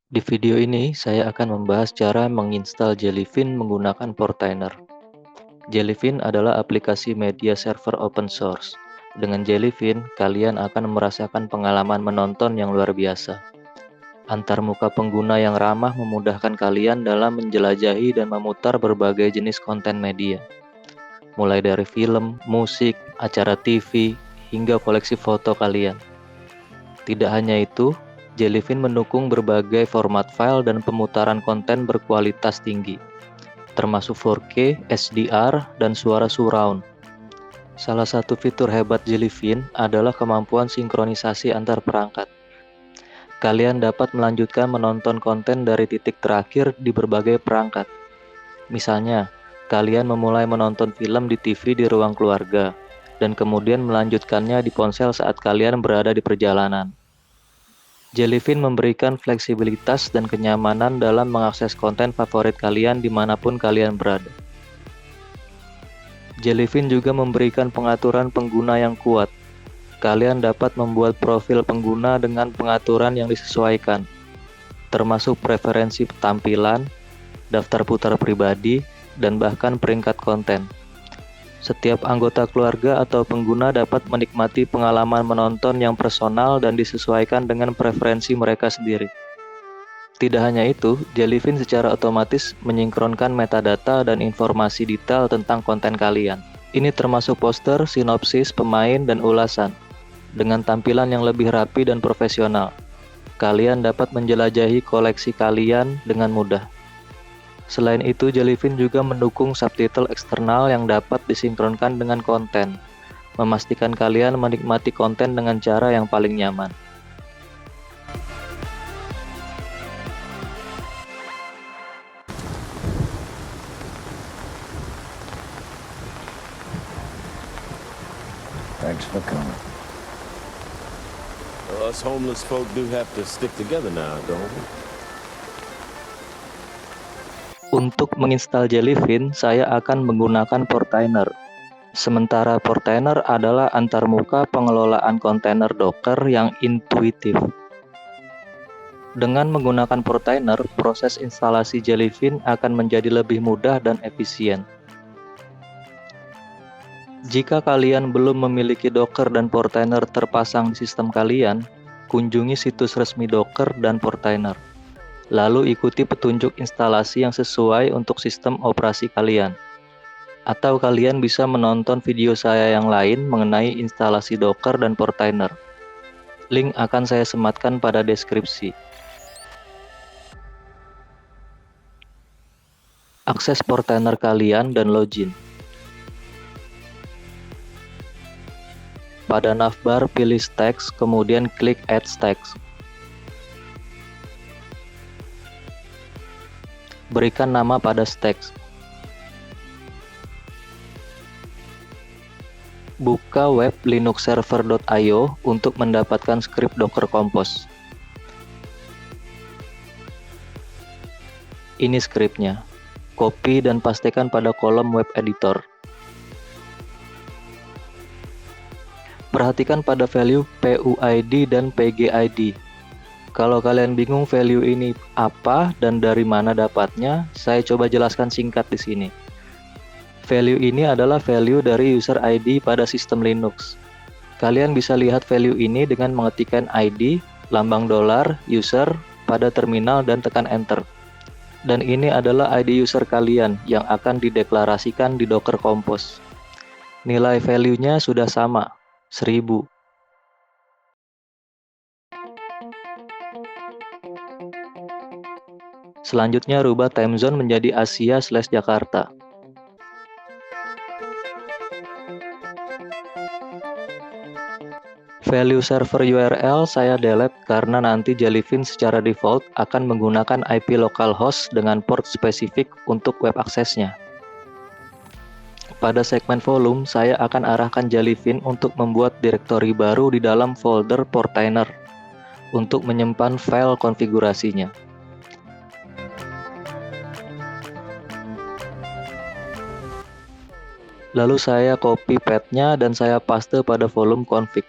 Di video ini, saya akan membahas cara menginstal Jellyfin menggunakan Portainer. Jellyfin adalah aplikasi media server open source. Dengan Jellyfin, kalian akan merasakan pengalaman menonton yang luar biasa. Antarmuka pengguna yang ramah memudahkan kalian dalam menjelajahi dan memutar berbagai jenis konten media. Mulai dari film, musik, acara TV, hingga koleksi foto kalian. Tidak hanya itu, Jellyfin mendukung berbagai format file dan pemutaran konten berkualitas tinggi, termasuk 4K, HDR, dan suara surround. Salah satu fitur hebat Jellyfin adalah kemampuan sinkronisasi antar perangkat. Kalian dapat melanjutkan menonton konten dari titik terakhir di berbagai perangkat. Misalnya, kalian memulai menonton film di TV di ruang keluarga, dan kemudian melanjutkannya di ponsel saat kalian berada di perjalanan. Jellyfin memberikan fleksibilitas dan kenyamanan dalam mengakses konten favorit kalian dimanapun kalian berada. Jellyfin juga memberikan pengaturan pengguna yang kuat. Kalian dapat membuat profil pengguna dengan pengaturan yang disesuaikan, termasuk preferensi tampilan, daftar putar pribadi, dan bahkan peringkat konten. Setiap anggota keluarga atau pengguna dapat menikmati pengalaman menonton yang personal dan disesuaikan dengan preferensi mereka sendiri. Tidak hanya itu, Jellyfin secara otomatis menyinkronkan metadata dan informasi detail tentang konten kalian. Ini termasuk poster, sinopsis, pemain, dan ulasan. Dengan tampilan yang lebih rapi dan profesional, kalian dapat menjelajahi koleksi kalian dengan mudah. Selain itu, Jellyfin juga mendukung subtitle eksternal yang dapat disinkronkan dengan konten, memastikan kalian menikmati konten dengan cara yang paling nyaman. Thanks for coming. Well, us homeless folk do have to stick together now, don't we? Untuk menginstal Jellyfin, saya akan menggunakan Portainer. Sementara Portainer adalah antarmuka pengelolaan kontainer Docker yang intuitif. Dengan menggunakan Portainer, proses instalasi Jellyfin akan menjadi lebih mudah dan efisien. Jika kalian belum memiliki Docker dan Portainer terpasang di sistem kalian, kunjungi situs resmi Docker dan Portainer. Lalu ikuti petunjuk instalasi yang sesuai untuk sistem operasi kalian. Atau kalian bisa menonton video saya yang lain mengenai instalasi Docker dan Portainer. Link akan saya sematkan pada deskripsi. Akses Portainer kalian dan login. Pada navbar pilih Stacks, kemudian klik Add Stacks. Berikan nama pada stacks. Buka web linuxserver.io untuk mendapatkan skrip Docker Compose. Ini skripnya. Copy dan pastikan pada kolom web editor. Perhatikan pada value PUID dan PGID. Kalau kalian bingung value ini apa dan dari mana dapatnya, saya coba jelaskan singkat di sini. Value ini adalah value dari user ID pada sistem Linux. Kalian bisa lihat value ini dengan mengetikkan ID, lambang dolar, user pada terminal dan tekan enter. Dan ini adalah ID user kalian yang akan dideklarasikan di Docker Compose. Nilai value-nya sudah sama, 1000. Selanjutnya rubah time zone menjadi Asia/Jakarta. Value server URL saya delete karena nanti Jellyfin secara default akan menggunakan IP localhost dengan port spesifik untuk web aksesnya. Pada segmen volume, saya akan arahkan Jellyfin untuk membuat direktori baru di dalam folder Portainer untuk menyimpan file konfigurasinya. Lalu saya copy path-nya dan saya paste pada volume config.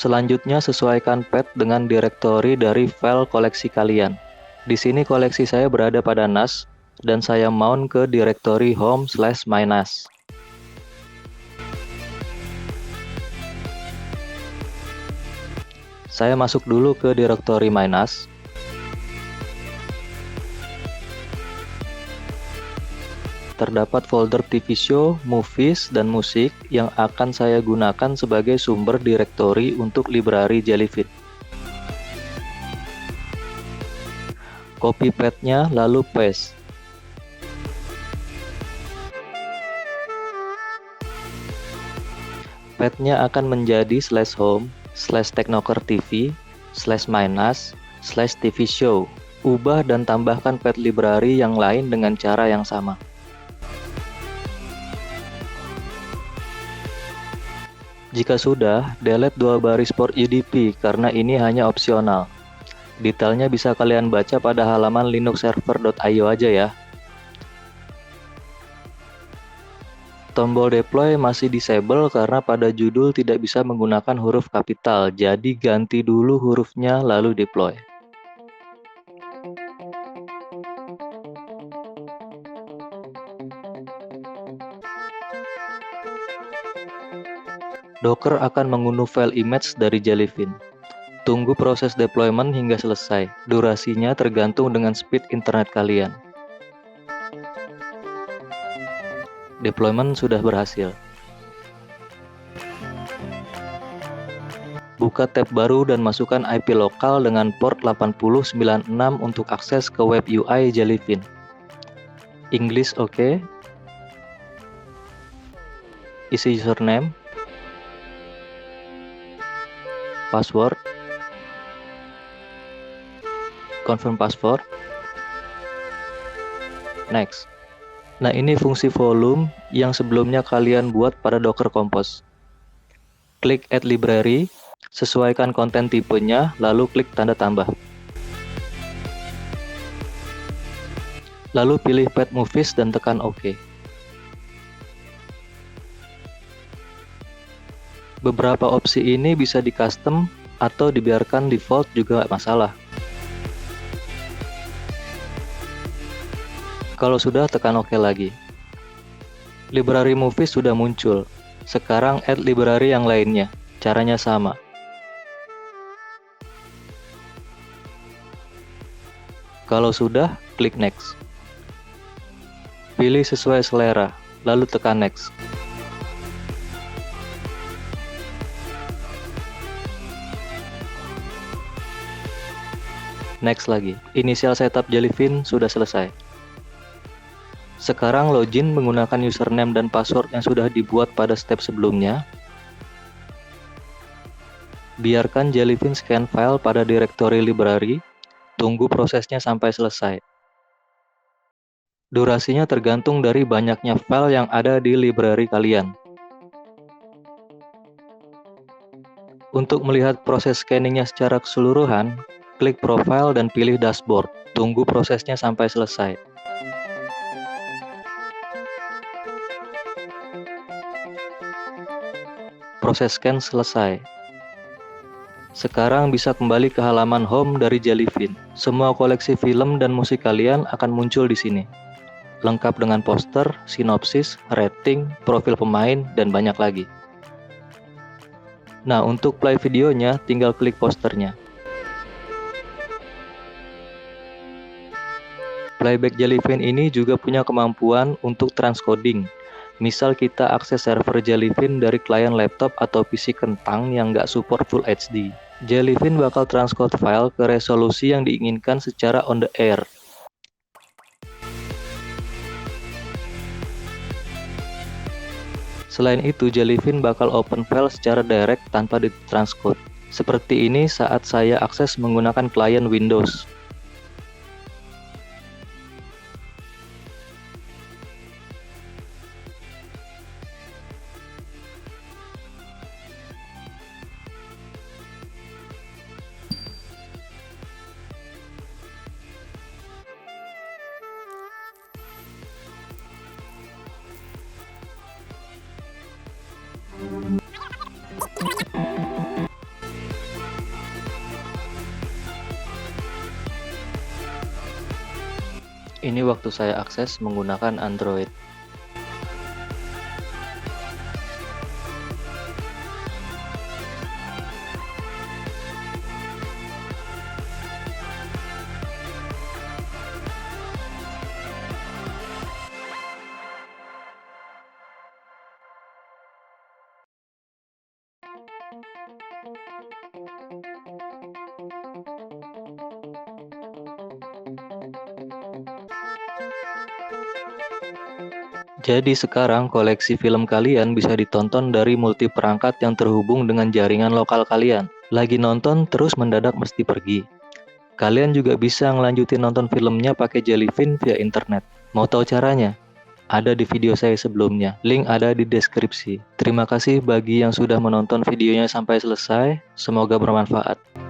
Selanjutnya sesuaikan path dengan direktori dari file koleksi kalian. Di sini koleksi saya berada pada NAS, dan saya mount ke direktori home/my_NAS. Saya masuk dulu ke direktori my_NAS. Terdapat folder TV show, movies, dan musik yang akan saya gunakan sebagai sumber direktori untuk library Jellyfin. Copy path-nya lalu paste. Path-nya akan menjadi /home/technokertv/my_NAS/TV show. Ubah dan tambahkan path library yang lain dengan cara yang sama. Jika sudah, delete 2 baris port UDP karena ini hanya opsional. Detailnya bisa kalian baca pada halaman linuxserver.io aja ya. Tombol deploy masih disable karena pada judul tidak bisa menggunakan huruf kapital, jadi ganti dulu hurufnya lalu deploy. Docker akan mengunduh file image dari Jellyfin. Tunggu proses deployment hingga selesai. Durasinya tergantung dengan speed internet kalian. Deployment sudah berhasil. Buka tab baru dan masukkan IP lokal dengan port 8096 untuk akses ke web UI Jellyfin. English oke. Isi username. Password. Confirm password. Next. Nah, ini fungsi volume yang sebelumnya kalian buat pada Docker Compose. Klik Add Library, sesuaikan konten tipenya, lalu klik tanda tambah. Lalu pilih Path Movies dan tekan OK. Beberapa opsi ini bisa di-custom atau dibiarkan default juga nggak masalah. Kalau sudah, tekan OK lagi. Library Movies sudah muncul. Sekarang add library yang lainnya. Caranya sama. Kalau sudah, klik Next. Pilih sesuai selera, lalu tekan Next. Next lagi. Initial setup Jellyfin sudah selesai. Sekarang login menggunakan username dan password yang sudah dibuat pada step sebelumnya. Biarkan Jellyfin scan file pada direktori library. Tunggu prosesnya sampai selesai. Durasinya tergantung dari banyaknya file yang ada di library kalian. Untuk melihat proses scanningnya secara keseluruhan, klik profile dan pilih dashboard. Tunggu prosesnya sampai selesai. Proses scan selesai. Sekarang bisa kembali ke halaman home dari Jellyfin. Semua koleksi film dan musik kalian akan muncul di sini. Lengkap dengan poster, sinopsis, rating, profil pemain, dan banyak lagi. Nah, untuk play videonya tinggal klik posternya. Playback Jellyfin ini juga punya kemampuan untuk transcoding. Misal kita akses server Jellyfin dari klien laptop atau PC kentang yang nggak support Full HD. Jellyfin bakal transcode file ke resolusi yang diinginkan secara on the air. Selain itu, Jellyfin bakal open file secara direct tanpa ditranscode. Seperti ini saat saya akses menggunakan klien Windows. Ini waktu saya akses menggunakan Android. Jadi sekarang koleksi film kalian bisa ditonton dari multi perangkat yang terhubung dengan jaringan lokal kalian. Lagi nonton terus mendadak mesti pergi. Kalian juga bisa ngelanjutin nonton filmnya pakai Jellyfin via internet. Mau tahu caranya? Ada di video saya sebelumnya. Link ada di deskripsi. Terima kasih bagi yang sudah menonton videonya sampai selesai. Semoga bermanfaat.